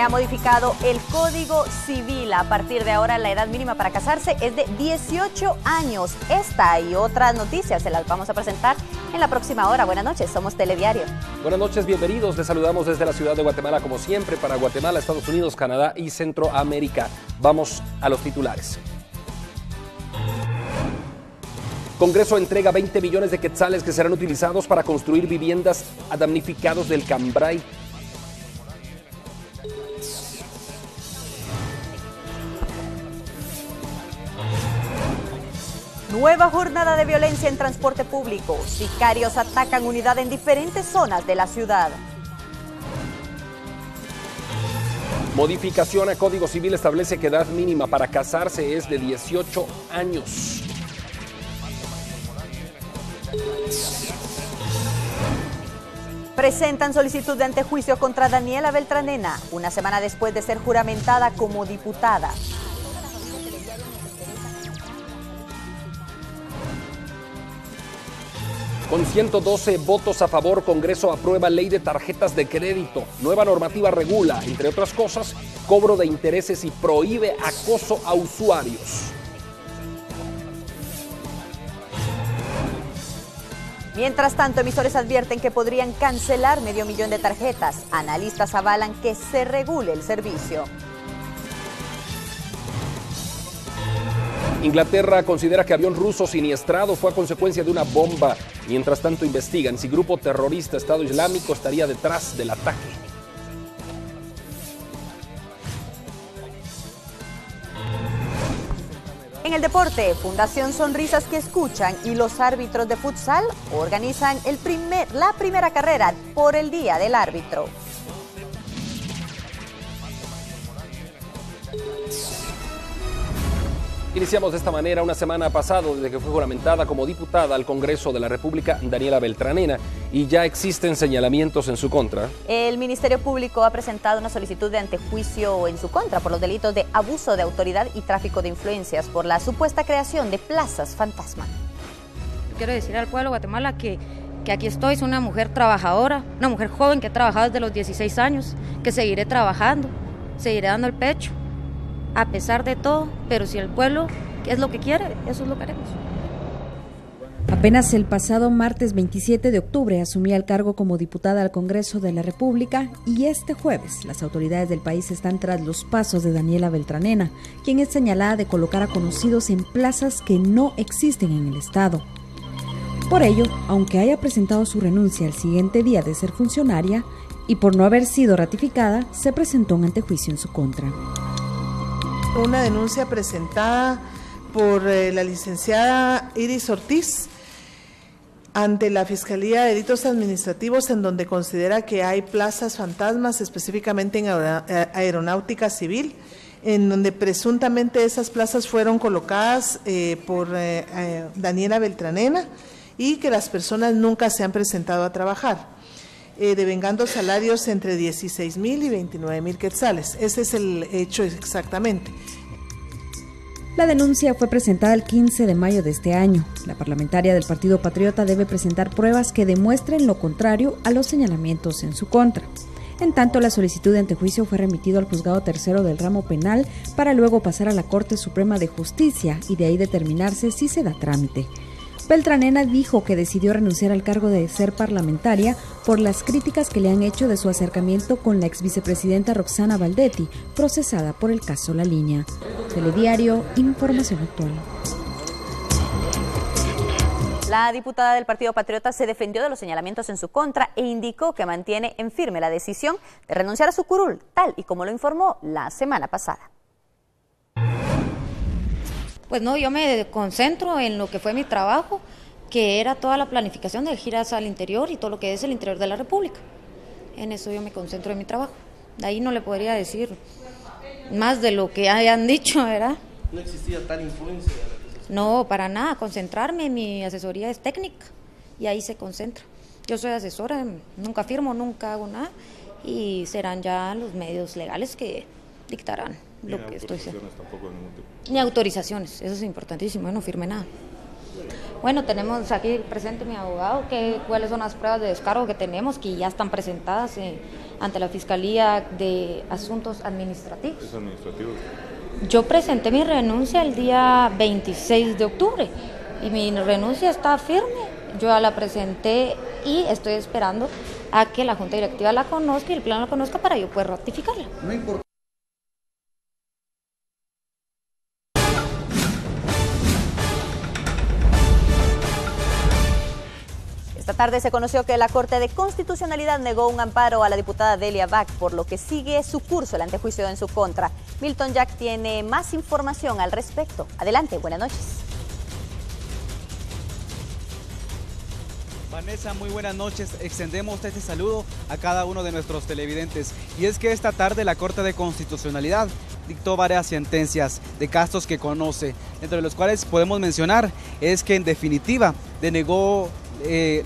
ha modificado el Código Civil. A partir de ahora, la edad mínima para casarse es de 18 años. Esta y otras noticias se las vamos a presentar en la próxima hora. Buenas noches, somos Telediario. Buenas noches, bienvenidos. Les saludamos desde la ciudad de Guatemala, como siempre, para Guatemala, Estados Unidos, Canadá y Centroamérica. Vamos a los titulares. Congreso entrega 20 millones de quetzales que serán utilizados para construir viviendas a damnificados del Cambray. Nueva jornada de violencia en transporte público. Sicarios atacan unidad en diferentes zonas de la ciudad. Modificación a Código Civil establece que edad mínima para casarse es de 18 años. Presentan solicitud de antejuicio contra Daniela Beltranena, una semana después de ser juramentada como diputada. Con 112 votos a favor, Congreso aprueba ley de tarjetas de crédito. Nueva normativa regula, entre otras cosas, cobro de intereses y prohíbe acoso a usuarios. Mientras tanto, emisores advierten que podrían cancelar 500,000 de tarjetas. Analistas avalan que se regule el servicio. Inglaterra considera que avión ruso siniestrado fue a consecuencia de una bomba. Mientras tanto, investigan si grupo terrorista Estado Islámico estaría detrás del ataque. En el deporte, Fundación Sonrisas que Escuchan y los árbitros de futsal organizan la primera carrera por el Día del Árbitro. Iniciamos de esta manera. Una semana pasado desde que fue juramentada como diputada al Congreso de la República Daniela Beltranena, y ya existen señalamientos en su contra. El Ministerio Público ha presentado una solicitud de antejuicio en su contra por los delitos de abuso de autoridad y tráfico de influencias por la supuesta creación de plazas fantasma. Quiero decir al pueblo de Guatemala que aquí estoy, soy una mujer trabajadora, una mujer joven que he trabajado desde los 16 años, que seguiré trabajando, seguiré dando el pecho, a pesar de todo, pero si el pueblo es lo que quiere, eso es lo que haremos. Apenas el pasado martes 27 de octubre asumía el cargo como diputada al Congreso de la República, y este jueves las autoridades del país están tras los pasos de Daniela Beltranena, quien es señalada de colocar a conocidos en plazas que no existen en el Estado. Por ello, aunque haya presentado su renuncia el siguiente día de ser funcionaria y por no haber sido ratificada, se presentó un antejuicio en su contra. Una denuncia presentada por la licenciada Iris Ortiz ante la Fiscalía de Delitos Administrativos, en donde considera que hay plazas fantasmas, específicamente en aeronáutica civil, en donde presuntamente esas plazas fueron colocadas por Daniela Beltranena y que las personas nunca se han presentado a trabajar, devengando salarios entre 16,000 y 29,000 quetzales. Ese es el hecho exactamente. La denuncia fue presentada el 15 de mayo de este año. La parlamentaria del Partido Patriota debe presentar pruebas que demuestren lo contrario a los señalamientos en su contra. En tanto, la solicitud de antejuicio fue remitido al Juzgado Tercero del Ramo Penal para luego pasar a la Corte Suprema de Justicia y de ahí determinarse si se da trámite. Beltranena dijo que decidió renunciar al cargo de ser parlamentaria por las críticas que le han hecho de su acercamiento con la exvicepresidenta Roxana Valdetti, procesada por el caso La Línea. Telediario, información actual. La diputada del Partido Patriota se defendió de los señalamientos en su contra e indicó que mantiene en firme la decisión de renunciar a su curul, tal y como lo informó la semana pasada. Pues no, yo me concentro en lo que fue mi trabajo, que era toda la planificación de giras al interior y todo lo que es el interior de la República. En eso yo me concentro en mi trabajo. De ahí no le podría decir más de lo que hayan dicho, ¿verdad? ¿No existía tal influencia? No, para nada. Concentrarme, mi asesoría es técnica y ahí se concentra. Yo soy asesora, nunca firmo, nunca hago nada, y serán ya los medios legales que dictarán lo que estoy haciendo. Ni autorizaciones, eso es importantísimo, yo no firme nada. Bueno, tenemos aquí presente mi abogado, cuáles son las pruebas de descargo que tenemos, que ya están presentadas ante la Fiscalía de Asuntos Administrativos. ¿Es administrativo? Yo presenté mi renuncia el día 26 de octubre y mi renuncia está firme. Yo ya la presenté y estoy esperando a que la Junta Directiva la conozca y el Pleno la conozca para yo poder ratificarla. No importa. Esta tarde se conoció que la Corte de Constitucionalidad negó un amparo a la diputada Delia Back, por lo que sigue su curso el antejuicio en su contra. Milton Jack tiene más información al respecto. Adelante, buenas noches. Vanessa, muy buenas noches. Extendemos este saludo a cada uno de nuestros televidentes. Y es que esta tarde la Corte de Constitucionalidad dictó varias sentencias de casos que conoce, entre los cuales podemos mencionar es que en definitiva denegó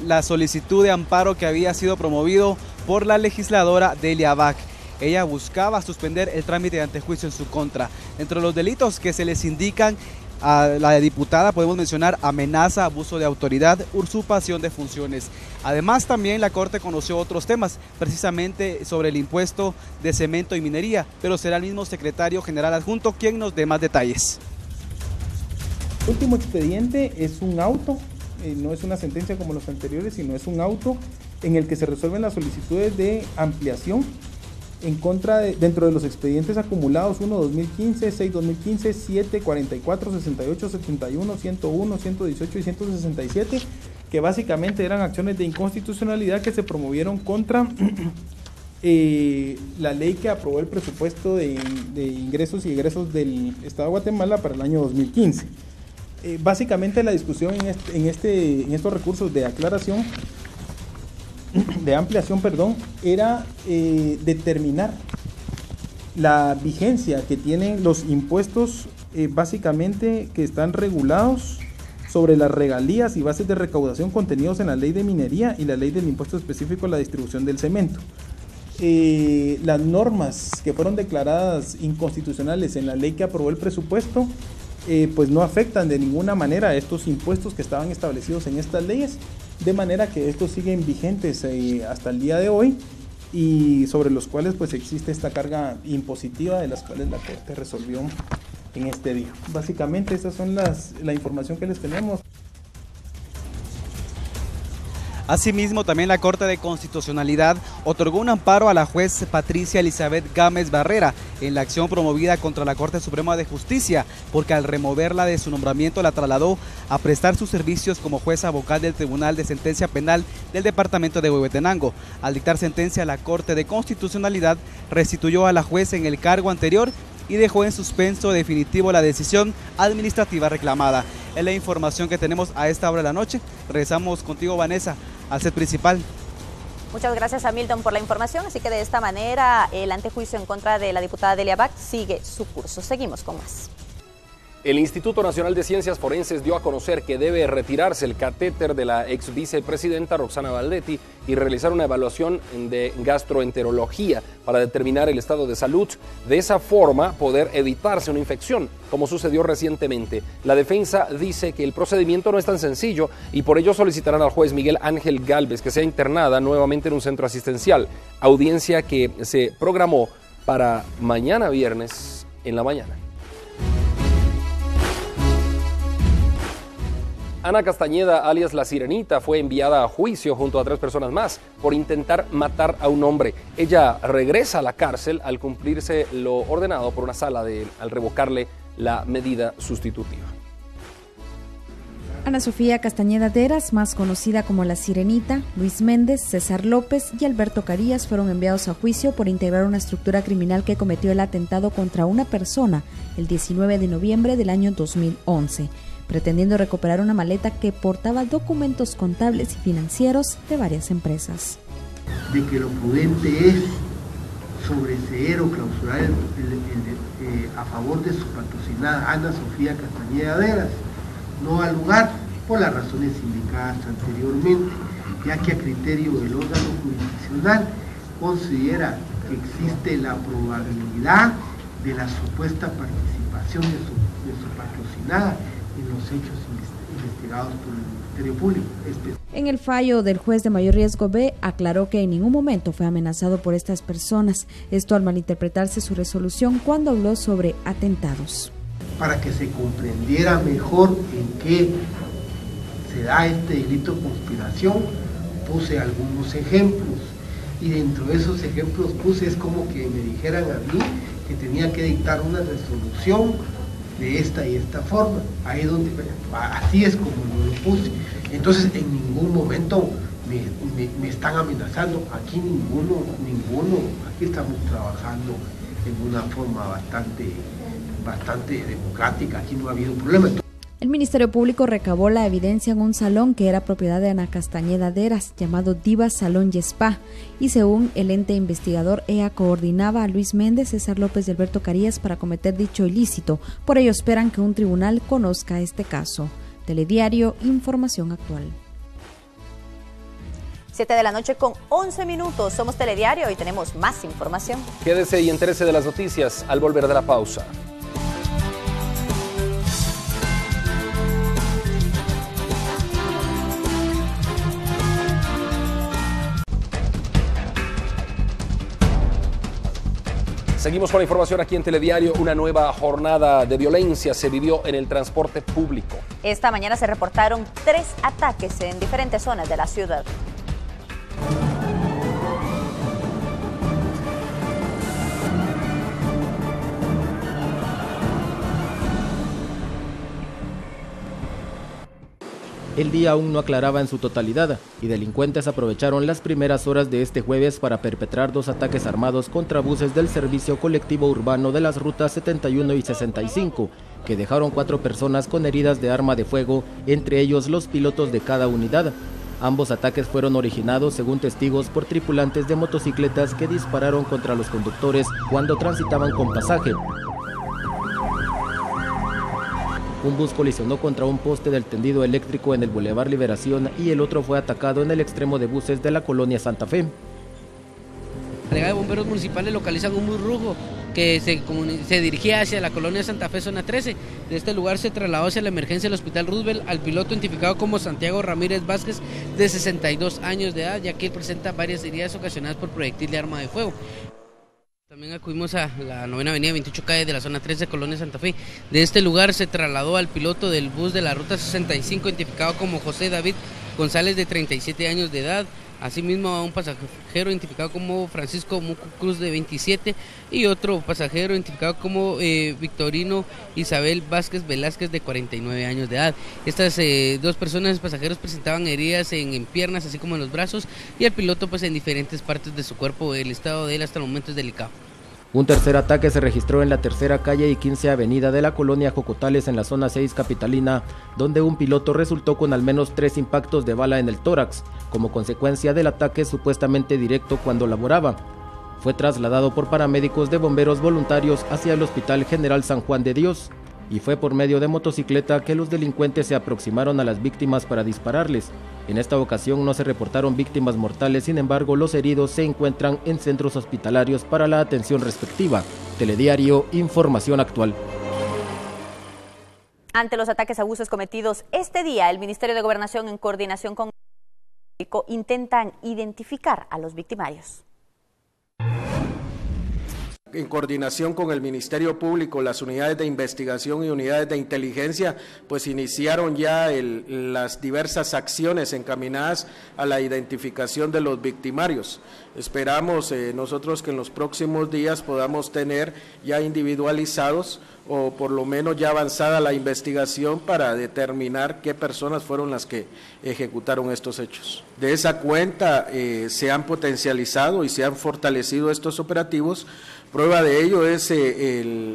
la solicitud de amparo que había sido promovido por la legisladora Delia Back. Ella buscaba suspender el trámite de antejuicio en su contra. Entre los delitos que se les indican a la diputada podemos mencionar amenaza, abuso de autoridad, usurpación de funciones. Además, también la Corte conoció otros temas, precisamente sobre el impuesto de cemento y minería, pero será el mismo secretario general adjunto quien nos dé más detalles. El último expediente es un auto, no es una sentencia como los anteriores, sino es un auto en el que se resuelven las solicitudes de ampliación en contra dentro de los expedientes acumulados 1 2015, 6 2015, 7, 44, 68, 71, 101, 118 y 167, que básicamente eran acciones de inconstitucionalidad que se promovieron contra la ley que aprobó el presupuesto de ingresos y egresos del Estado de Guatemala para el año 2015. Básicamente la discusión en estos recursos de aclaración, de ampliación, era determinar la vigencia que tienen los impuestos básicamente que están regulados sobre las regalías y bases de recaudación contenidos en la ley de minería y la ley del impuesto específico a la distribución del cemento. Las normas que fueron declaradas inconstitucionales en la ley que aprobó el presupuesto pues no afectan de ninguna manera a estos impuestos que estaban establecidos en estas leyes, de manera que estos siguen vigentes hasta el día de hoy y sobre los cuales pues existe esta carga impositiva de las cuales la Corte resolvió en este día. Básicamente esas son la información que les tenemos. Asimismo, también la Corte de Constitucionalidad otorgó un amparo a la juez Patricia Elizabeth Gámez Barrera en la acción promovida contra la Corte Suprema de Justicia, porque al removerla de su nombramiento la trasladó a prestar sus servicios como jueza vocal del Tribunal de Sentencia Penal del Departamento de Huehuetenango. Al dictar sentencia, la Corte de Constitucionalidad restituyó a la juez en el cargo anterior y dejó en suspenso definitivo la decisión administrativa reclamada. Es la información que tenemos a esta hora de la noche. Regresamos contigo, Vanessa, al set principal. Muchas gracias a Milton por la información. Así que de esta manera el antejuicio en contra de la diputada Delia Back sigue su curso. Seguimos con más. El Instituto Nacional de Ciencias Forenses dio a conocer que debe retirarse el catéter de la ex vicepresidenta Roxana Valdetti y realizar una evaluación de gastroenterología para determinar el estado de salud. De esa forma, poder evitarse una infección, como sucedió recientemente. La defensa dice que el procedimiento no es tan sencillo y por ello solicitarán al juez Miguel Ángel Gálvez que sea internada nuevamente en un centro asistencial. Audiencia que se programó para mañana viernes en la mañana. Ana Castañeda, alias La Sirenita, fue enviada a juicio junto a 3 personas más por intentar matar a un hombre. Ella regresa a la cárcel al cumplirse lo ordenado por una sala al revocarle la medida sustitutiva. Ana Sofía Castañeda Deras, más conocida como La Sirenita, Luis Méndez, César López y Alberto Carías fueron enviados a juicio por integrar una estructura criminal que cometió el atentado contra una persona el 19 de noviembre del año 2011. Pretendiendo recuperar una maleta que portaba documentos contables y financieros de varias empresas. De que lo prudente es sobreseer o clausurar a favor de su patrocinada Ana Sofía Castañeda Deras, no al lugar, por las razones indicadas anteriormente, ya que a criterio del órgano jurisdiccional considera que existe la probabilidad de la supuesta participación de su patrocinada en los hechos investigados por el Ministerio Público. En el fallo del juez de mayor riesgo B aclaró que en ningún momento fue amenazado por estas personas, esto al malinterpretarse su resolución cuando habló sobre atentados. Para que se comprendiera mejor en qué se da este delito de conspiración, puse algunos ejemplos y dentro de esos ejemplos puse, es como que me dijeran a mí que tenía que dictar una resolución de esta y esta forma, ahí donde, así es como yo lo puse. Entonces en ningún momento me están amenazando, aquí ninguno, aquí estamos trabajando en una forma bastante democrática, aquí no ha habido problema. El Ministerio Público recabó la evidencia en un salón que era propiedad de Ana Castañeda Deras, llamado Diva Salón y Spa, y según el ente investigador, ella coordinaba a Luis Méndez, César López y Alberto Carías para cometer dicho ilícito. Por ello esperan que un tribunal conozca este caso. Telediario, información actual. 7 de la noche con 11 minutos. Somos Telediario y tenemos más información. Quédese y entérese de las noticias al volver de la pausa. Seguimos con la información aquí en Telediario. Una nueva jornada de violencia se vivió en el transporte público. Esta mañana se reportaron 3 ataques en diferentes zonas de la ciudad. El día aún no aclaraba en su totalidad y delincuentes aprovecharon las primeras horas de este jueves para perpetrar 2 ataques armados contra buses del servicio colectivo urbano de las rutas 71 y 65, que dejaron 4 personas con heridas de arma de fuego, entre ellos los pilotos de cada unidad. Ambos ataques fueron originados, según testigos, por tripulantes de motocicletas que dispararon contra los conductores cuando transitaban con pasaje. Un bus colisionó contra un poste del tendido eléctrico en el Boulevard Liberación y el otro fue atacado en el extremo de buses de la colonia Santa Fe. La brigada de bomberos municipales localizan un bus rojo que se dirigía hacia la colonia Santa Fe, zona 13. De este lugar se trasladó hacia la emergencia del Hospital Roosevelt al piloto identificado como Santiago Ramírez Vázquez, de 62 años de edad, ya que él presenta varias heridas ocasionadas por proyectil de arma de fuego. También acudimos a la 9ª avenida 28 calle de la zona 3 de Colonia Santa Fe. De este lugar se trasladó al piloto del bus de la ruta 65, identificado como José David González, de 37 años de edad. Asimismo a un pasajero identificado como Francisco Mucu Cruz, de 27, y otro pasajero identificado como Victorino Isabel Vázquez Velázquez, de 49 años de edad. Estas 2 personas pasajeros presentaban heridas en piernas, así como en los brazos, y el piloto pues en diferentes partes de su cuerpo. El estado de él hasta el momento es delicado. Un tercer ataque se registró en la 3ª calle y 15 avenida de la colonia Jocotales, en la zona 6 capitalina, donde un piloto resultó con al menos 3 impactos de bala en el tórax, como consecuencia del ataque supuestamente directo cuando laboraba. Fue trasladado por paramédicos de bomberos voluntarios hacia el Hospital General San Juan de Dios, y fue por medio de motocicleta que los delincuentes se aproximaron a las víctimas para dispararles. En esta ocasión no se reportaron víctimas mortales, sin embargo los heridos se encuentran en centros hospitalarios para la atención respectiva. Telediario, información actual. Ante los ataques a buses cometidos este día, el Ministerio de Gobernación, en coordinación con el público, intentan identificar a los victimarios. En coordinación con el Ministerio Público, las unidades de investigación y unidades de inteligencia, pues iniciaron ya las diversas acciones encaminadas a la identificación de los victimarios. Esperamos nosotros que en los próximos días podamos tener ya individualizados o por lo menos ya avanzada la investigación para determinar qué personas fueron las que ejecutaron estos hechos. De esa cuenta se han potencializado y se han fortalecido estos operativos. Prueba de ello es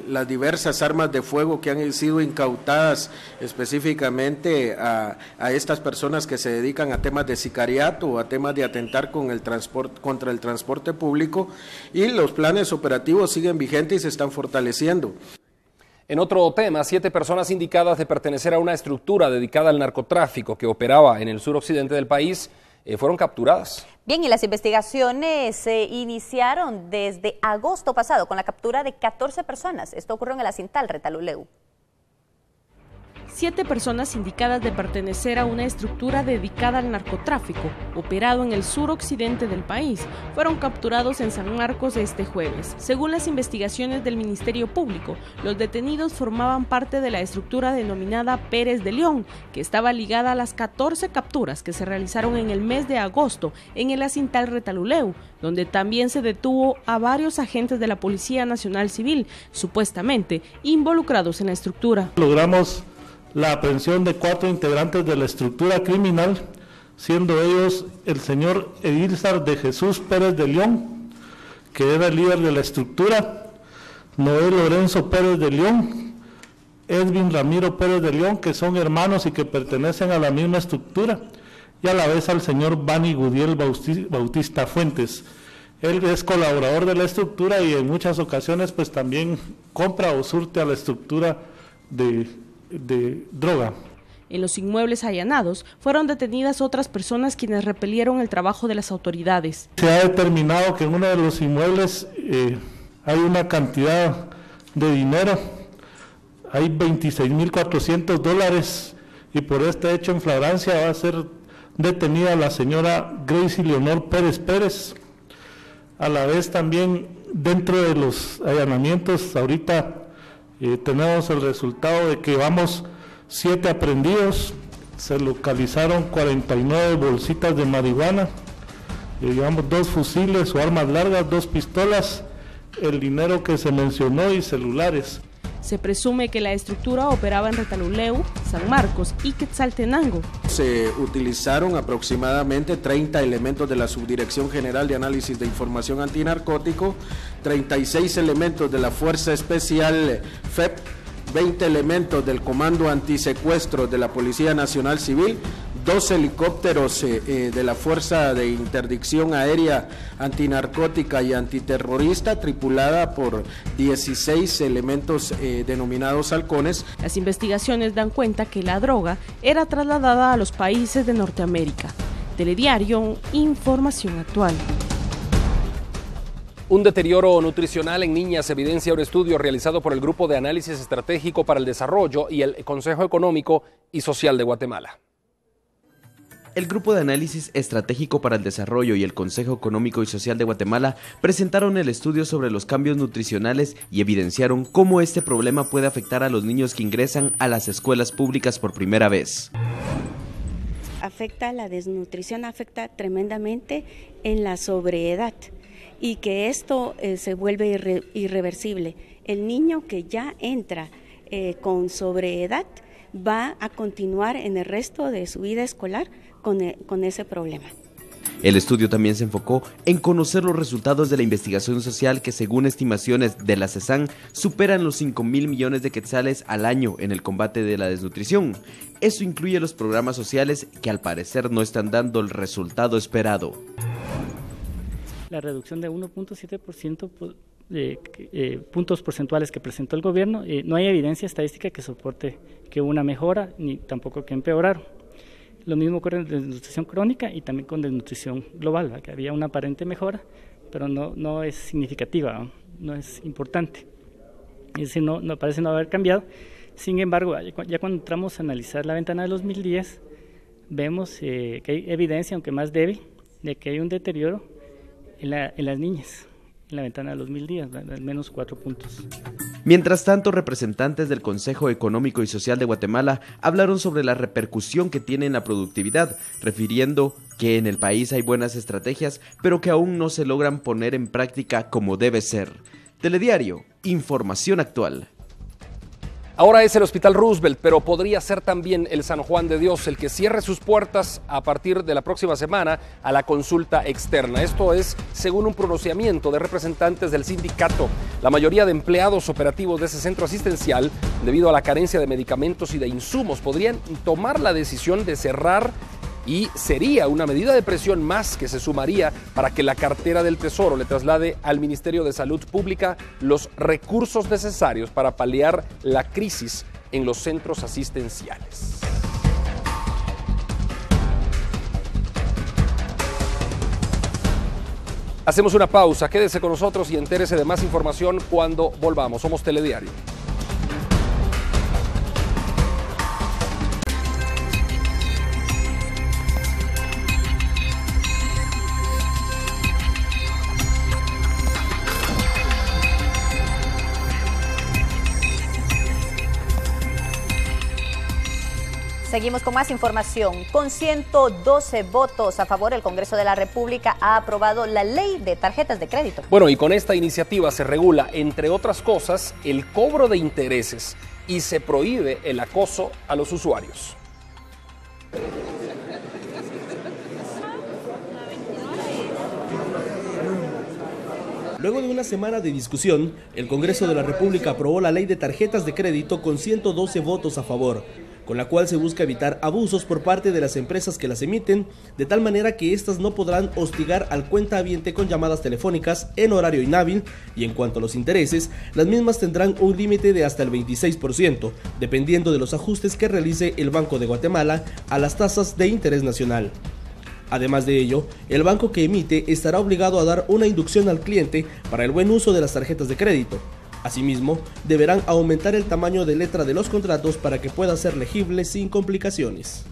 las diversas armas de fuego que han sido incautadas específicamente a estas personas que se dedican a temas de sicariato o a temas de atentar contra el transporte público, y los planes operativos siguen vigentes y se están fortaleciendo. En otro tema, 7 personas indicadas de pertenecer a una estructura dedicada al narcotráfico que operaba en el suroccidente del país fueron capturadas. Bien, y las investigaciones se iniciaron desde agosto pasado con la captura de 14 personas. Esto ocurrió en el Acintal Retaluleu. 7 personas indicadas de pertenecer a una estructura dedicada al narcotráfico, operado en el suroccidente del país, fueron capturados en San Marcos este jueves. Según las investigaciones del Ministerio Público, los detenidos formaban parte de la estructura denominada Pérez de León, que estaba ligada a las 14 capturas que se realizaron en el mes de agosto en el Acintal Retaluleu, donde también se detuvo a varios agentes de la Policía Nacional Civil, supuestamente involucrados en la estructura. Logramos la aprehensión de 4 integrantes de la estructura criminal, siendo ellos el señor Edilzar de Jesús Pérez de León, que era el líder de la estructura, Noé Lorenzo Pérez de León, Edwin Ramiro Pérez de León, que son hermanos y que pertenecen a la misma estructura, y a la vez al señor Bani Gudiel Bautista Fuentes. Él es colaborador de la estructura y en muchas ocasiones pues también compra o surte a la estructura de droga. En los inmuebles allanados fueron detenidas otras personas quienes repelieron el trabajo de las autoridades. Se ha determinado que en uno de los inmuebles hay una cantidad de dinero, hay $26,400, y por este hecho en flagrancia va a ser detenida la señora Gracie Leonor Pérez Pérez. A la vez también dentro de los allanamientos ahorita tenemos el resultado de que vamos 7 aprehendidos, se localizaron 49 bolsitas de marihuana, llevamos 2 fusiles o armas largas, 2 pistolas, el dinero que se mencionó y celulares. Se presume que la estructura operaba en Retaluleu, San Marcos y Quetzaltenango. Se utilizaron aproximadamente 30 elementos de la Subdirección General de Análisis de Información Antinarcótico, 36 elementos de la Fuerza Especial FEP, 20 elementos del Comando Antisecuestro de la Policía Nacional Civil, 2 helicópteros de la Fuerza de Interdicción Aérea Antinarcótica y Antiterrorista, tripulada por 16 elementos denominados halcones. Las investigaciones dan cuenta que la droga era trasladada a los países de Norteamérica. Telediario, información actual. Un deterioro nutricional en niñas evidencia un estudio realizado por el Grupo de Análisis Estratégico para el Desarrollo y el Consejo Económico y Social de Guatemala. El Grupo de Análisis Estratégico para el Desarrollo y el Consejo Económico y Social de Guatemala presentaron el estudio sobre los cambios nutricionales y evidenciaron cómo este problema puede afectar a los niños que ingresan a las escuelas públicas por primera vez. La desnutrición afecta tremendamente en la sobreedad y que esto se vuelve irreversible. El niño que ya entra con sobreedad va a continuar en el resto de su vida escolar con ese problema. El estudio también se enfocó en conocer los resultados de la investigación social que, según estimaciones de la CESAN, superan los 5,000 millones de quetzales al año en el combate de la desnutrición. Eso incluye los programas sociales que al parecer no están dando el resultado esperado. La reducción de 1.7% puntos porcentuales que presentó el gobierno, no hay evidencia estadística que soporte que una mejora ni tampoco que empeorar. Lo mismo ocurre en desnutrición crónica y también con desnutrición global, que había una aparente mejora, pero no es significativa, no es importante. Es decir, no parece no haber cambiado. Sin embargo, ya cuando entramos a analizar la ventana de 2010, vemos que hay evidencia, aunque más débil, de que hay un deterioro en las niñas. En la ventana de los 1000 días, al menos 4 puntos. Mientras tanto, representantes del Consejo Económico y Social de Guatemala hablaron sobre la repercusión que tiene en la productividad, refiriendo que en el país hay buenas estrategias, pero que aún no se logran poner en práctica como debe ser. Telediario, información actual. Ahora es el Hospital Roosevelt, pero podría ser también el San Juan de Dios el que cierre sus puertas a partir de la próxima semana a la consulta externa. Esto es según un pronunciamiento de representantes del sindicato. La mayoría de empleados operativos de ese centro asistencial, debido a la carencia de medicamentos y de insumos, podrían tomar la decisión de cerrar, y sería una medida de presión más que se sumaría para que la cartera del Tesoro le traslade al Ministerio de Salud Pública los recursos necesarios para paliar la crisis en los centros asistenciales. Hacemos una pausa, quédese con nosotros y entérese de más información cuando volvamos. Somos Telediario. Seguimos con más información. Con 112 votos a favor, el Congreso de la República ha aprobado la ley de tarjetas de crédito. Bueno, y con esta iniciativa se regula, entre otras cosas, el cobro de intereses y se prohíbe el acoso a los usuarios. Luego de una semana de discusión, el Congreso de la República aprobó la ley de tarjetas de crédito con 112 votos a favor, con la cual se busca evitar abusos por parte de las empresas que las emiten, de tal manera que éstas no podrán hostigar al cuentahabiente con llamadas telefónicas en horario inhábil, y en cuanto a los intereses, las mismas tendrán un límite de hasta el 26%, dependiendo de los ajustes que realice el Banco de Guatemala a las tasas de interés nacional. Además de ello, el banco que emite estará obligado a dar una inducción al cliente para el buen uso de las tarjetas de crédito. Asimismo, deberán aumentar el tamaño de letra de los contratos para que pueda ser legible sin complicaciones.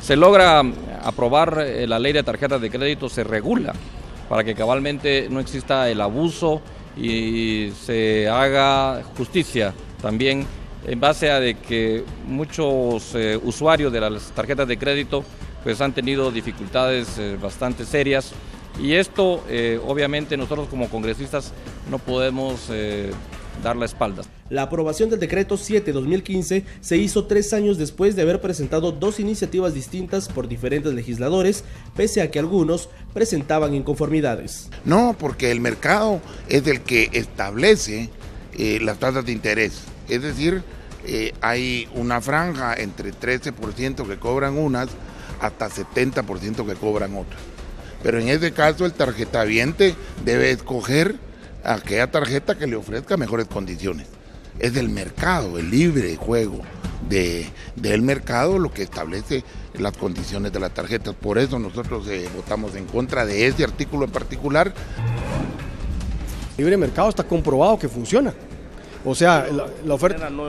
Se logra aprobar la ley de tarjetas de crédito, se regula para que cabalmente no exista el abuso y se haga justicia también en base a de que muchos usuarios de las tarjetas de crédito pues han tenido dificultades bastante serias, y esto obviamente nosotros como congresistas no podemos dar la espalda. La aprobación del decreto 7/2015 se hizo 3 años después de haber presentado 2 iniciativas distintas por diferentes legisladores, pese a que algunos presentaban inconformidades. No, porque el mercado es el que establece las tasas de interés, es decir, hay una franja entre 13% que cobran unas hasta 70% que cobran otras. Pero en este caso el tarjetaviente debe escoger aquella tarjeta que le ofrezca mejores condiciones. Es el mercado, el libre juego del mercado lo que establece las condiciones de las tarjetas. Por eso nosotros votamos en contra de ese artículo en particular. El libre mercado está comprobado que funciona. O sea, la oferta no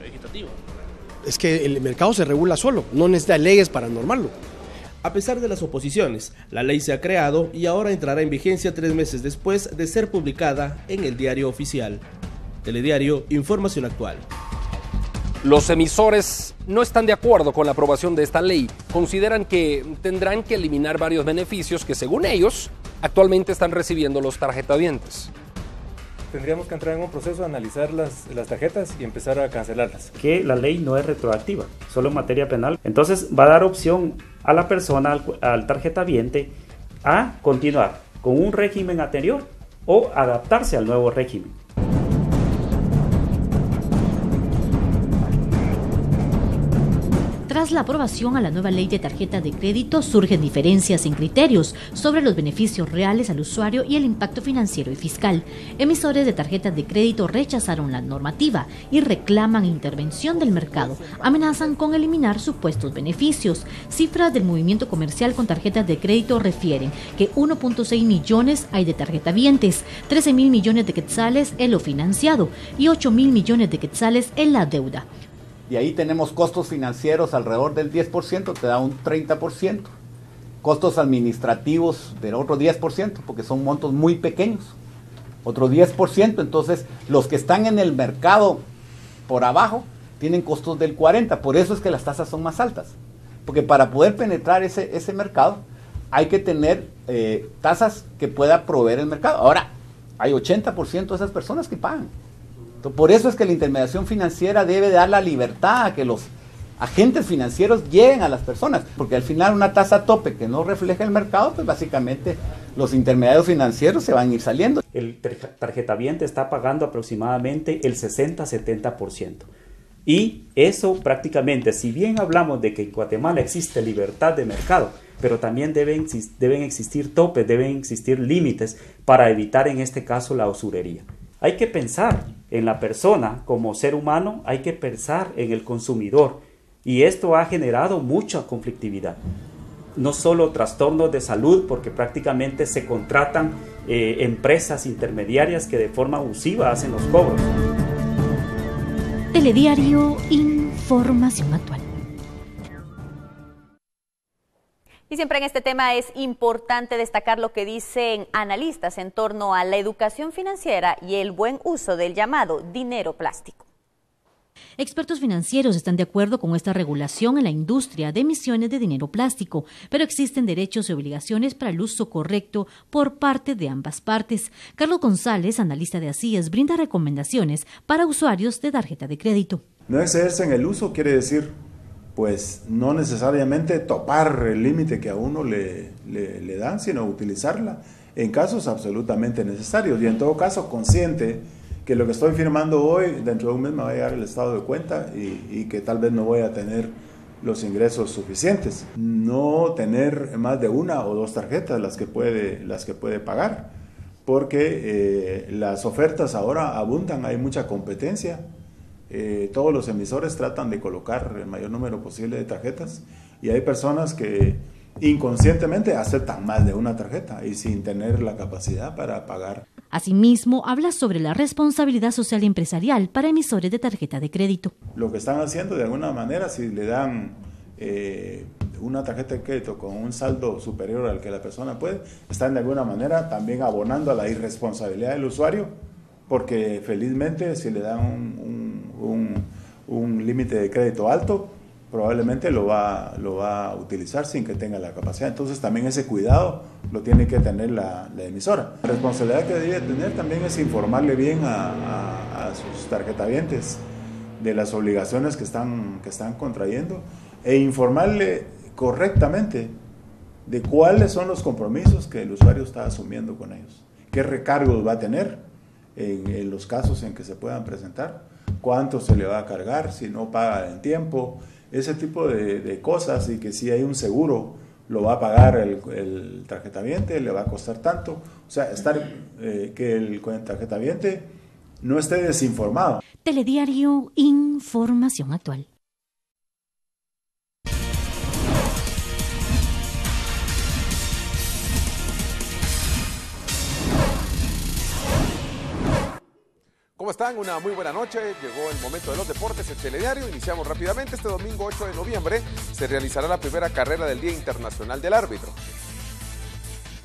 equitativa. Es que el mercado se regula solo, no necesita leyes para normarlo. A pesar de las oposiciones, la ley se ha creado y ahora entrará en vigencia 3 meses después de ser publicada en el Diario Oficial. Telediario, Información Actual. Los emisores no están de acuerdo con la aprobación de esta ley. Consideran que tendrán que eliminar varios beneficios que, según ellos, actualmente están recibiendo los tarjetavientes. Tendríamos que entrar en un proceso de analizar las tarjetas y empezar a cancelarlas. Que la ley no es retroactiva, solo en materia penal. Entonces va a dar opción a la persona, al tarjetaviente, a continuar con un régimen anterior o adaptarse al nuevo régimen. Tras la aprobación a la nueva ley de tarjeta de crédito, surgen diferencias en criterios sobre los beneficios reales al usuario y el impacto financiero y fiscal. Emisores de tarjetas de crédito rechazaron la normativa y reclaman intervención del mercado. Amenazan con eliminar supuestos beneficios. Cifras del movimiento comercial con tarjetas de crédito refieren que 1.6 millones hay de tarjetavientes, 13.000 millones de quetzales en lo financiado y 8.000 millones de quetzales en la deuda. Y ahí tenemos costos financieros alrededor del 10%, te da un 30%. Costos administrativos del otro 10%, porque son montos muy pequeños. Otro 10%, entonces los que están en el mercado por abajo tienen costos del 40%. Por eso es que las tasas son más altas. Porque para poder penetrar ese mercado hay que tener tasas que pueda proveer el mercado. Ahora, hay 80% de esas personas que pagan. Por eso es que la intermediación financiera debe dar la libertad a que los agentes financieros lleguen a las personas, porque al final una tasa tope que no refleja el mercado, pues básicamente los intermediarios financieros se van a ir saliendo. El tarjetaviente está pagando aproximadamente el 60-70%. Y eso prácticamente, si bien hablamos de que en Guatemala existe libertad de mercado, pero también deben existir topes, deben existir límites para evitar en este caso la usurería. Hay que pensar en la persona como ser humano, hay que pensar en el consumidor, y esto ha generado mucha conflictividad. No solo trastornos de salud, porque prácticamente se contratan empresas intermediarias que de forma abusiva hacen los cobros. Telediario, Información Actual. Y siempre en este tema es importante destacar lo que dicen analistas en torno a la educación financiera y el buen uso del llamado dinero plástico. Expertos financieros están de acuerdo con esta regulación en la industria de emisiones de dinero plástico, pero existen derechos y obligaciones para el uso correcto por parte de ambas partes. Carlos González, analista de ACIES, brinda recomendaciones para usuarios de tarjeta de crédito. No excederse en el uso quiere decir, pues, no necesariamente topar el límite que a uno le dan, sino utilizarla en casos absolutamente necesarios y en todo caso consciente que lo que estoy firmando hoy, dentro de un mes me va a llegar el estado de cuenta y que tal vez no voy a tener los ingresos suficientes. No tener más de una o dos tarjetas las que puede pagar, porque las ofertas ahora abundan, hay mucha competencia. Todos los emisores tratan de colocar el mayor número posible de tarjetas y hay personas que inconscientemente aceptan más de una tarjeta y sin tener la capacidad para pagar. Asimismo, habla sobre la responsabilidad social y empresarial para emisores de tarjeta de crédito. Lo que están haciendo de alguna manera, si le dan una tarjeta de crédito con un saldo superior al que la persona puede, están de alguna manera también abonando a la irresponsabilidad del usuario, porque felizmente si le dan un límite de crédito alto, probablemente lo va a utilizar sin que tenga la capacidad. Entonces también ese cuidado lo tiene que tener la emisora. La responsabilidad que debe tener también es informarle bien a sus tarjetavientes de las obligaciones que están contrayendo e informarle correctamente de cuáles son los compromisos que el usuario está asumiendo con ellos, qué recargos va a tener en los casos en que se puedan presentar, cuánto se le va a cargar si no paga en tiempo, ese tipo de cosas, y que si hay un seguro lo va a pagar el tarjetaviente, le va a costar tanto, o sea, que el tarjetaviente no esté desinformado. Telediario, información actual. ¿Cómo están? Una muy buena noche. Llegó el momento de los deportes en Telediario. Iniciamos rápidamente. Este domingo 8 de noviembre se realizará la primera carrera del Día Internacional del Árbitro.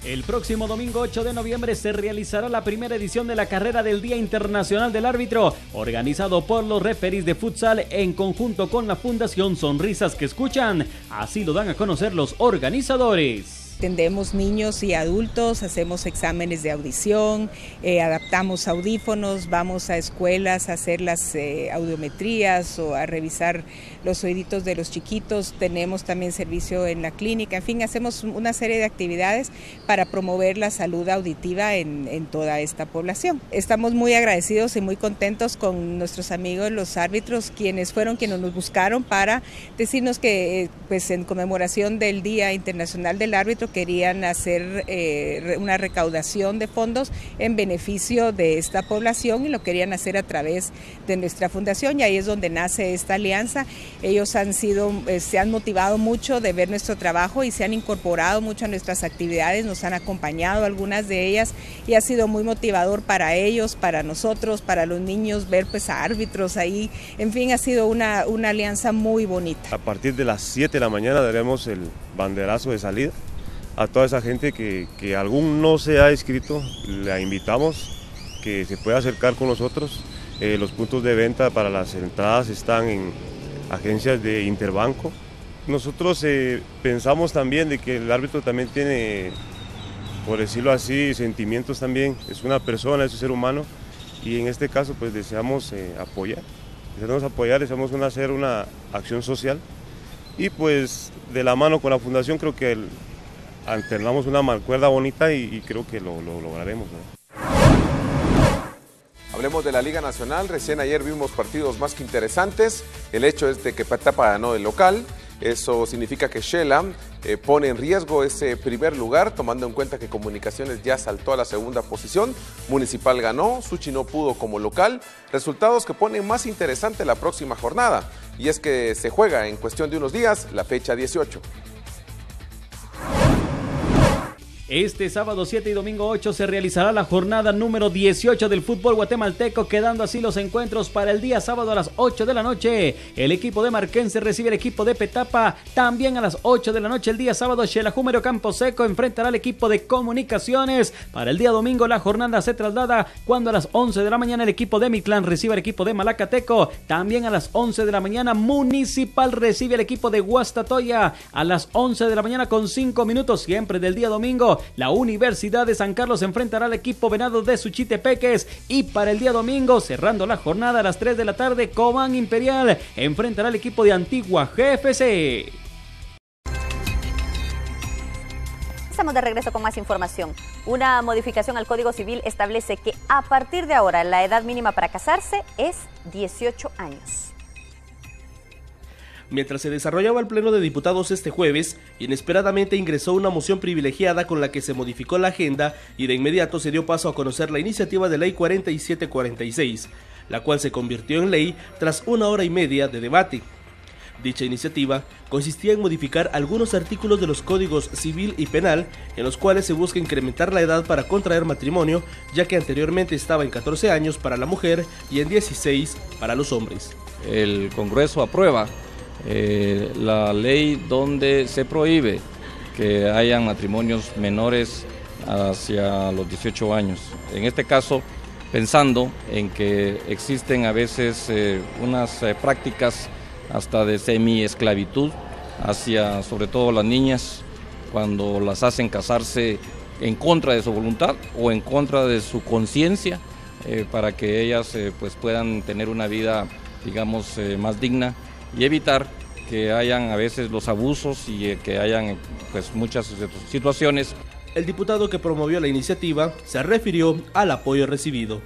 El próximo domingo 8 de noviembre se realizará la primera edición de la carrera del Día Internacional del Árbitro, organizado por los referees de futsal en conjunto con la Fundación Sonrisas que Escuchan. Así lo dan a conocer los organizadores. Atendemos niños y adultos, hacemos exámenes de audición, adaptamos audífonos, vamos a escuelas a hacer las audiometrías o a revisar los oíditos de los chiquitos, tenemos también servicio en la clínica, en fin, hacemos una serie de actividades para promover la salud auditiva en toda esta población. Estamos muy agradecidos y muy contentos con nuestros amigos los árbitros, quienes nos buscaron para decirnos que pues en conmemoración del Día Internacional del Árbitro querían hacer una recaudación de fondos en beneficio de esta población y lo querían hacer a través de nuestra fundación, y ahí es donde nace esta alianza. Ellos se han motivado mucho de ver nuestro trabajo y se han incorporado mucho a nuestras actividades, nos han acompañado algunas de ellas y ha sido muy motivador para ellos, para nosotros, para los niños, ver pues a árbitros ahí, en fin, ha sido una alianza muy bonita. A partir de las 7 de la mañana daremos el banderazo de salida. A toda esa gente que aún no se ha inscrito, la invitamos que se pueda acercar con nosotros. Los puntos de venta para las entradas están en agencias de Interbanco. Nosotros pensamos también de que el árbitro también tiene, por decirlo así, sentimientos también. Es una persona, es un ser humano, y en este caso pues deseamos apoyar, deseamos hacer una acción social, y pues de la mano con la fundación creo que alternamos una mancuerda bonita y creo que lo lograremos, ¿no? Hablemos de la Liga Nacional. Recién ayer vimos partidos más que interesantes. El hecho es de que Petapa ganó el local. Eso significa que Shela pone en riesgo ese primer lugar, tomando en cuenta que Comunicaciones ya saltó a la segunda posición. Municipal ganó, Suchi no pudo como local. Resultados que ponen más interesante la próxima jornada. Y es que se juega en cuestión de unos días la fecha 18. Este sábado 7 y domingo 8 se realizará la jornada número 18 del fútbol guatemalteco, quedando así los encuentros para el día sábado a las 8 de la noche. El equipo de Marquense recibe al equipo de Petapa. También a las 8 de la noche el día sábado, Xelajú Camposeco enfrentará al equipo de Comunicaciones. Para el día domingo la jornada se traslada cuando a las 11 de la mañana el equipo de Mitlán recibe al equipo de Malacateco. También a las 11 de la mañana Municipal recibe al equipo de Guastatoya. A las 11 de la mañana con 5 minutos, siempre del día domingo, la Universidad de San Carlos enfrentará al equipo Venado de Suchitepeques. Y para el día domingo, cerrando la jornada a las 3 de la tarde, Cobán Imperial enfrentará al equipo de Antigua GFC. Estamos de regreso con más información. Una modificación al Código Civil establece que a partir de ahora la edad mínima para casarse es 18 años. Mientras se desarrollaba el Pleno de Diputados este jueves, inesperadamente ingresó una moción privilegiada con la que se modificó la agenda y de inmediato se dio paso a conocer la iniciativa de ley 4746, la cual se convirtió en ley tras 1 hora y media de debate. Dicha iniciativa consistía en modificar algunos artículos de los códigos civil y penal, en los cuales se busca incrementar la edad para contraer matrimonio, ya que anteriormente estaba en 14 años para la mujer y en 16 para los hombres. El Congreso aprueba la ley donde se prohíbe que hayan matrimonios menores hacia los 18 años. En este caso, pensando en que existen a veces unas prácticas hasta de semi-esclavitud hacia sobre todo las niñas, cuando las hacen casarse en contra de su voluntad o en contra de su conciencia, para que ellas pues puedan tener una vida, digamos, más digna y evitar que hayan a veces los abusos y que hayan pues muchas situaciones. El diputado que promovió la iniciativa se refirió al apoyo recibido.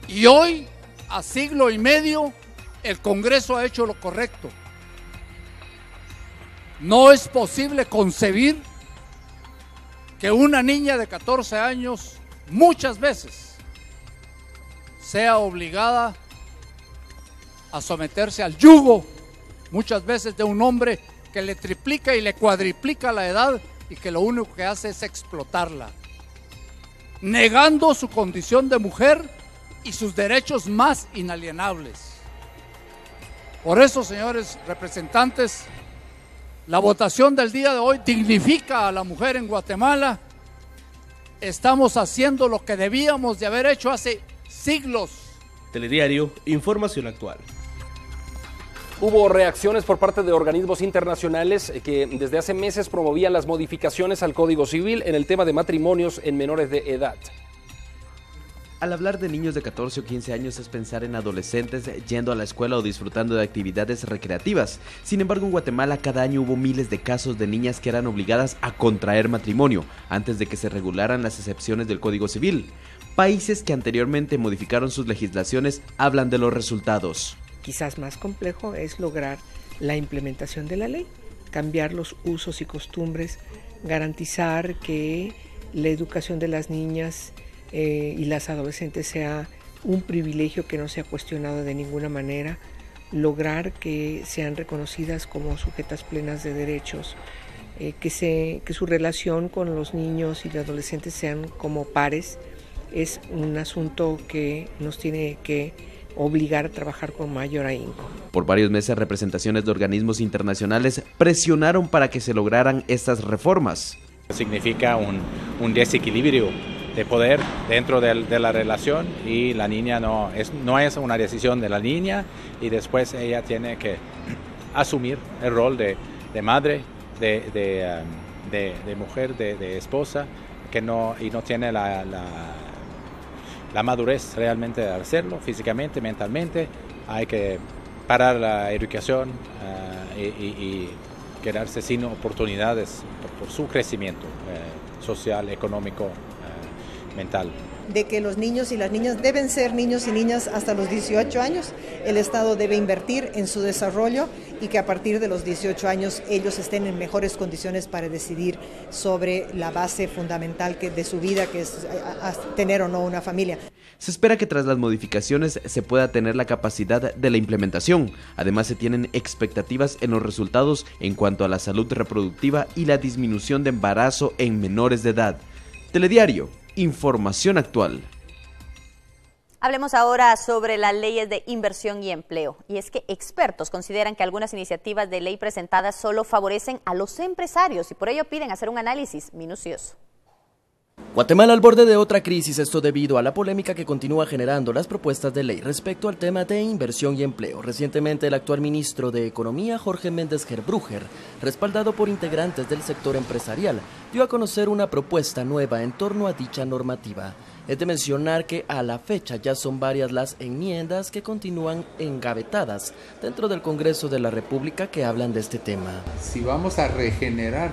Y hoy, a siglo y medio, el Congreso ha hecho lo correcto. No es posible concebir que una niña de 14 años muchas veces sea obligada a someterse al yugo, muchas veces de un hombre que le triplica y le cuadriplica la edad y que lo único que hace es explotarla, negando su condición de mujer y sus derechos más inalienables. Por eso, señores representantes, la votación del día de hoy dignifica a la mujer en Guatemala. Estamos haciendo lo que debíamos de haber hecho hace siglos. Telediario, información actual. Hubo reacciones por parte de organismos internacionales que desde hace meses promovían las modificaciones al Código Civil en el tema de matrimonios en menores de edad. Al hablar de niños de 14 o 15 años es pensar en adolescentes yendo a la escuela o disfrutando de actividades recreativas. Sin embargo, en Guatemala cada año hubo miles de casos de niñas que eran obligadas a contraer matrimonio antes de que se regularan las excepciones del Código Civil. Países que anteriormente modificaron sus legislaciones hablan de los resultados. Quizás más complejo es lograr la implementación de la ley, cambiar los usos y costumbres, garantizar que la educación de las niñas y las adolescentes sea un privilegio que no sea cuestionado de ninguna manera, lograr que sean reconocidas como sujetas plenas de derechos, que su relación con los niños y los adolescentes sean como pares, es un asunto que nos tiene que obligar a trabajar con mayor ahínco. Por varios meses, representaciones de organismos internacionales presionaron para que se lograran estas reformas. Significa un desequilibrio de poder dentro de la relación y la niña no es una decisión de la niña y después ella tiene que asumir el rol de madre, de mujer, de esposa, que no tiene la madurez realmente de hacerlo, físicamente, mentalmente. Hay que parar la educación y quedarse sin oportunidades por su crecimiento social, económico, mental. De que los niños y las niñas deben ser niños y niñas hasta los 18 años. El Estado debe invertir en su desarrollo y que a partir de los 18 años ellos estén en mejores condiciones para decidir sobre la base fundamental de su vida, que es tener o no una familia. Se espera que tras las modificaciones se pueda tener la capacidad de la implementación. Además, se tienen expectativas en los resultados en cuanto a la salud reproductiva y la disminución de embarazo en menores de edad. Telediario, información actual. Hablemos ahora sobre las leyes de inversión y empleo. Y es que expertos consideran que algunas iniciativas de ley presentadas solo favorecen a los empresarios y por ello piden hacer un análisis minucioso. Guatemala al borde de otra crisis, esto debido a la polémica que continúa generando las propuestas de ley respecto al tema de inversión y empleo. Recientemente el actual ministro de Economía, Jorge Méndez Gerbruger, respaldado por integrantes del sector empresarial, dio a conocer una propuesta nueva en torno a dicha normativa. Es de mencionar que a la fecha ya son varias las enmiendas que continúan engavetadas dentro del Congreso de la República que hablan de este tema. Si vamos a regenerar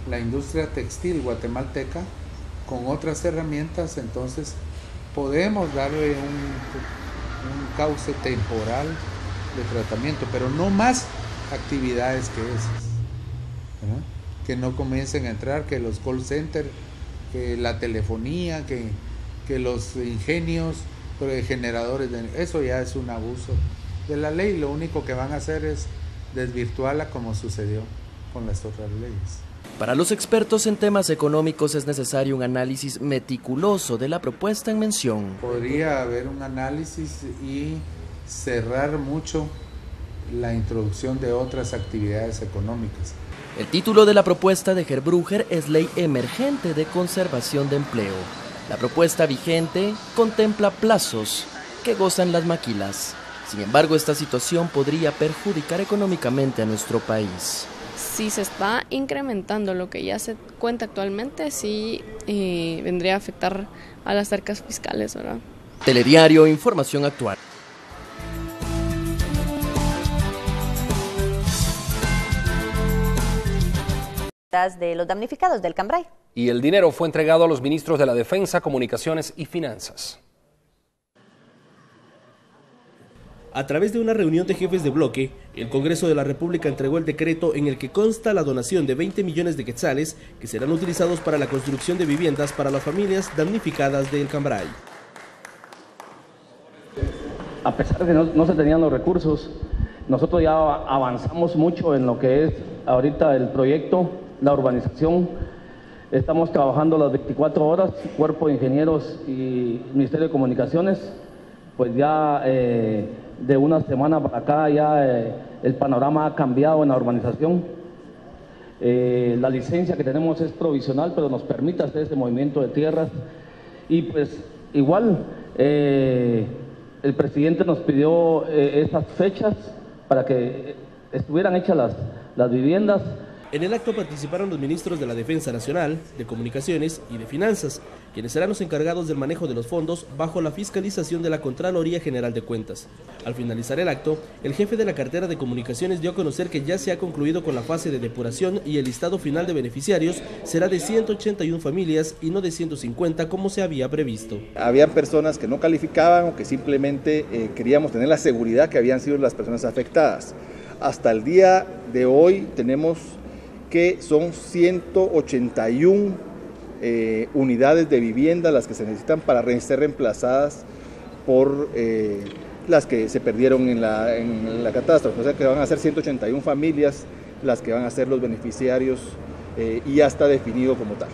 la industria textil guatemalteca con otras herramientas, entonces podemos darle un cauce temporal de tratamiento, pero no más actividades que esas, ¿verdad? Que no comiencen a entrar, que los call centers, que la telefonía, que los ingenios generadores, eso ya es un abuso de la ley. Lo único que van a hacer es desvirtuarla como sucedió con las otras leyes. Para los expertos en temas económicos es necesario un análisis meticuloso de la propuesta en mención. Podría haber un análisis y cerrar mucho la introducción de otras actividades económicas. El título de la propuesta de Gerbruger es Ley Emergente de Conservación de Empleo. La propuesta vigente contempla plazos que gozan las maquilas. Sin embargo, esta situación podría perjudicar económicamente a nuestro país. Si se está incrementando lo que ya se cuenta actualmente, sí vendría a afectar a las arcas fiscales, ¿verdad? Telediario, información actual. De los damnificados del Cambrai. Y el dinero fue entregado a los ministros de la Defensa, Comunicaciones y Finanzas. A través de una reunión de jefes de bloque, el Congreso de la República entregó el decreto en el que consta la donación de 20 millones de quetzales que serán utilizados para la construcción de viviendas para las familias damnificadas del Cambrai. A pesar de que no se tenían los recursos, nosotros ya avanzamos mucho en lo que es ahorita el proyecto, la urbanización. Estamos trabajando las 24 horas, Cuerpo de Ingenieros y Ministerio de Comunicaciones, pues ya de una semana para acá ya el panorama ha cambiado en la urbanización. La licencia que tenemos es provisional, pero nos permite hacer ese movimiento de tierras. Y pues igual el presidente nos pidió esas fechas para que estuvieran hechas las viviendas. En el acto participaron los ministros de la Defensa Nacional, de Comunicaciones y de Finanzas, quienes serán los encargados del manejo de los fondos bajo la fiscalización de la Contraloría General de Cuentas. Al finalizar el acto, el jefe de la cartera de Comunicaciones dio a conocer que ya se ha concluido con la fase de depuración y el listado final de beneficiarios será de 181 familias y no de 150 como se había previsto. Habían personas que no calificaban o que simplemente queríamos tener la seguridad que habían sido las personas afectadas. Hasta el día de hoy tenemos que son 181 unidades de vivienda las que se necesitan para ser reemplazadas por las que se perdieron en la catástrofe. O sea que van a ser 181 familias las que van a ser los beneficiarios y ya está definido como tal.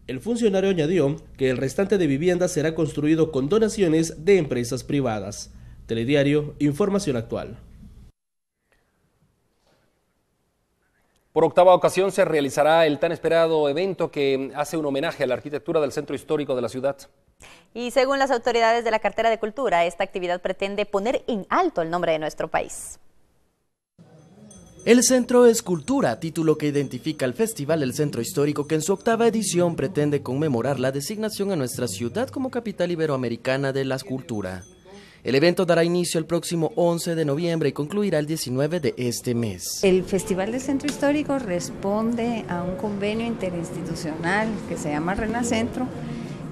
El funcionario añadió que el restante de viviendas será construido con donaciones de empresas privadas. Telediario, información actual. Por octava ocasión se realizará el tan esperado evento que hace un homenaje a la arquitectura del centro histórico de la ciudad. Y según las autoridades de la cartera de Cultura, esta actividad pretende poner en alto el nombre de nuestro país. El Centro es Cultura, título que identifica el Festival del Centro Histórico que en su octava edición pretende conmemorar la designación a nuestra ciudad como capital iberoamericana de la cultura. El evento dará inicio el próximo 11 de noviembre y concluirá el 19 de este mes. El Festival del Centro Histórico responde a un convenio interinstitucional que se llama Renacentro,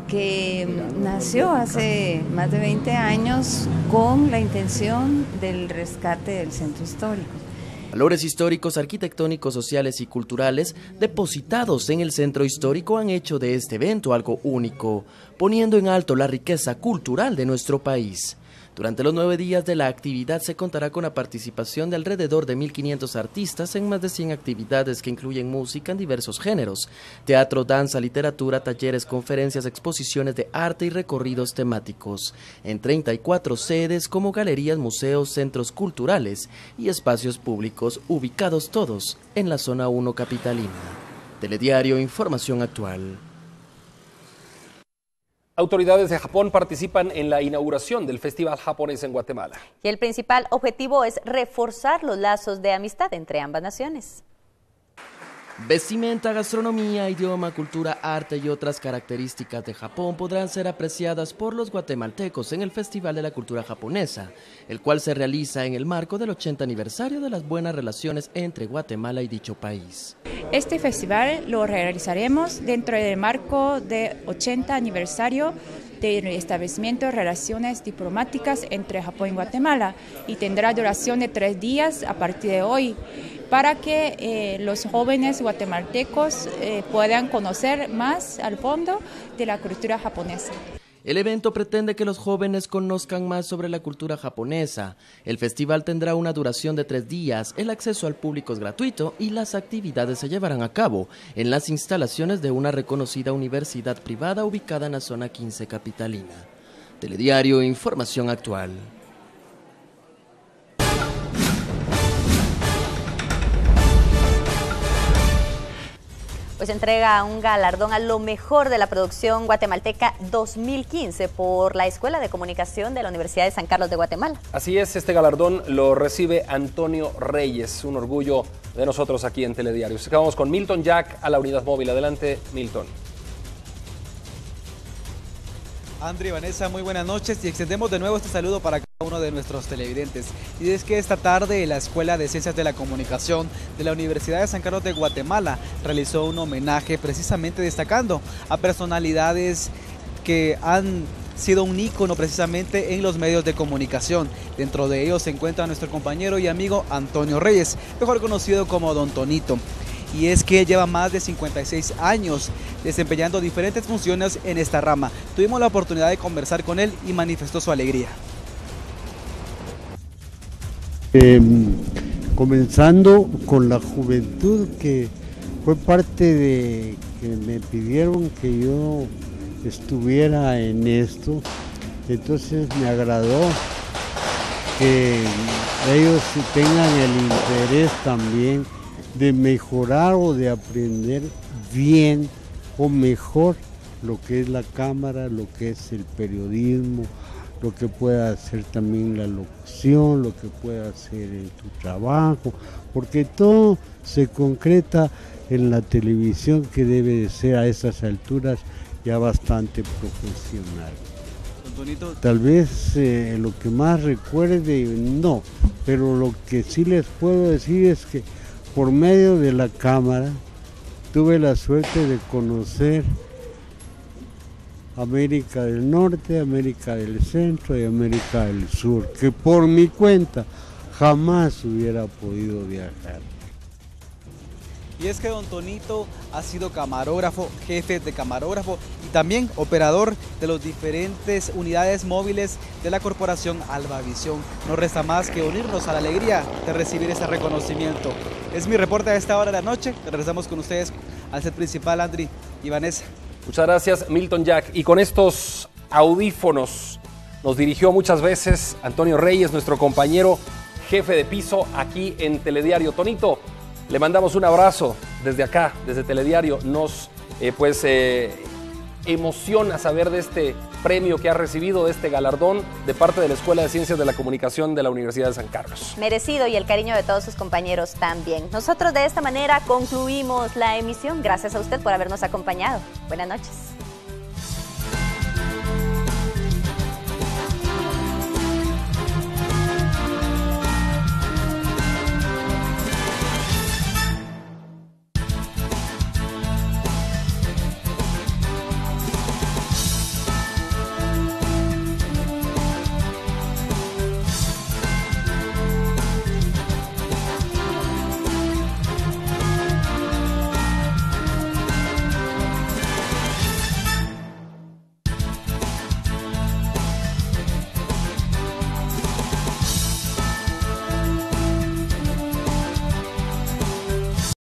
que nació hace más de 20 años con la intención del rescate del centro histórico. Valores históricos, arquitectónicos, sociales y culturales depositados en el centro histórico han hecho de este evento algo único, poniendo en alto la riqueza cultural de nuestro país. Durante los 9 días de la actividad se contará con la participación de alrededor de 1.500 artistas en más de 100 actividades que incluyen música en diversos géneros, teatro, danza, literatura, talleres, conferencias, exposiciones de arte y recorridos temáticos, en 34 sedes como galerías, museos, centros culturales y espacios públicos ubicados todos en la zona 1 capitalina. Telediario, información actual. Autoridades de Japón participan en la inauguración del Festival Japonés en Guatemala. Y el principal objetivo es reforzar los lazos de amistad entre ambas naciones. Vestimenta, gastronomía, idioma, cultura, arte y otras características de Japón podrán ser apreciadas por los guatemaltecos en el Festival de la Cultura Japonesa, el cual se realiza en el marco del 80 aniversario de las buenas relaciones entre Guatemala y dicho país. Este festival lo realizaremos dentro del marco del 80 aniversario del establecimiento de relaciones diplomáticas entre Japón y Guatemala y tendrá duración de 3 días a partir de hoy, para que los jóvenes guatemaltecos puedan conocer más al fondo de la cultura japonesa. El evento pretende que los jóvenes conozcan más sobre la cultura japonesa. El festival tendrá una duración de 3 días, el acceso al público es gratuito y las actividades se llevarán a cabo en las instalaciones de una reconocida universidad privada ubicada en la zona 15 capitalina. Telediario, información actual. Pues entrega un galardón a lo mejor de la producción guatemalteca 2015 por la Escuela de Comunicación de la Universidad de San Carlos de Guatemala. Así es, este galardón lo recibe Antonio Reyes, un orgullo de nosotros aquí en Telediario. Vamos con Milton Jack a la unidad móvil. Adelante, Milton. André y Vanessa, muy buenas noches y extendemos de nuevo este saludo para cada uno de nuestros televidentes. Y es que esta tarde la Escuela de Ciencias de la Comunicación de la Universidad de San Carlos de Guatemala realizó un homenaje precisamente destacando a personalidades que han sido un ícono precisamente en los medios de comunicación. Dentro de ellos se encuentra nuestro compañero y amigo Antonio Reyes, mejor conocido como Don Tonito. Y es que lleva más de 56 años desempeñando diferentes funciones en esta rama. Tuvimos la oportunidad de conversar con él y manifestó su alegría. Comenzando con la juventud, que fue parte de que me pidieron que yo estuviera en esto, entonces me agradó que ellos tengan el interés también de mejorar o de aprender bien o mejor lo que es la cámara, lo que es el periodismo, lo que pueda hacer también la locución, lo que pueda hacer en tu trabajo, porque todo se concreta en la televisión, que debe de ser a esas alturas ya bastante profesional. Tal vez lo que más recuerde, no, pero lo que sí les puedo decir es que por medio de la cámara tuve la suerte de conocer América del Norte, América del Centro y América del Sur, que por mi cuenta jamás hubiera podido viajar. Y es que Don Tonito ha sido camarógrafo, jefe de camarógrafo y también operador de las diferentes unidades móviles de la corporación Albavisión. No resta más que unirnos a la alegría de recibir ese reconocimiento. Es mi reporte a esta hora de la noche. Regresamos con ustedes al set principal, Andri y Vanessa. Muchas gracias, Milton Jack. Y con estos audífonos nos dirigió muchas veces Antonio Reyes, nuestro compañero jefe de piso aquí en Telediario. Tonito, le mandamos un abrazo desde acá, desde Telediario. Nos emociona saber de este premio que ha recibido, de este galardón de parte de la Escuela de Ciencias de la Comunicación de la Universidad de San Carlos. Merecido, y el cariño de todos sus compañeros también. Nosotros de esta manera concluimos la emisión. Gracias a usted por habernos acompañado. Buenas noches.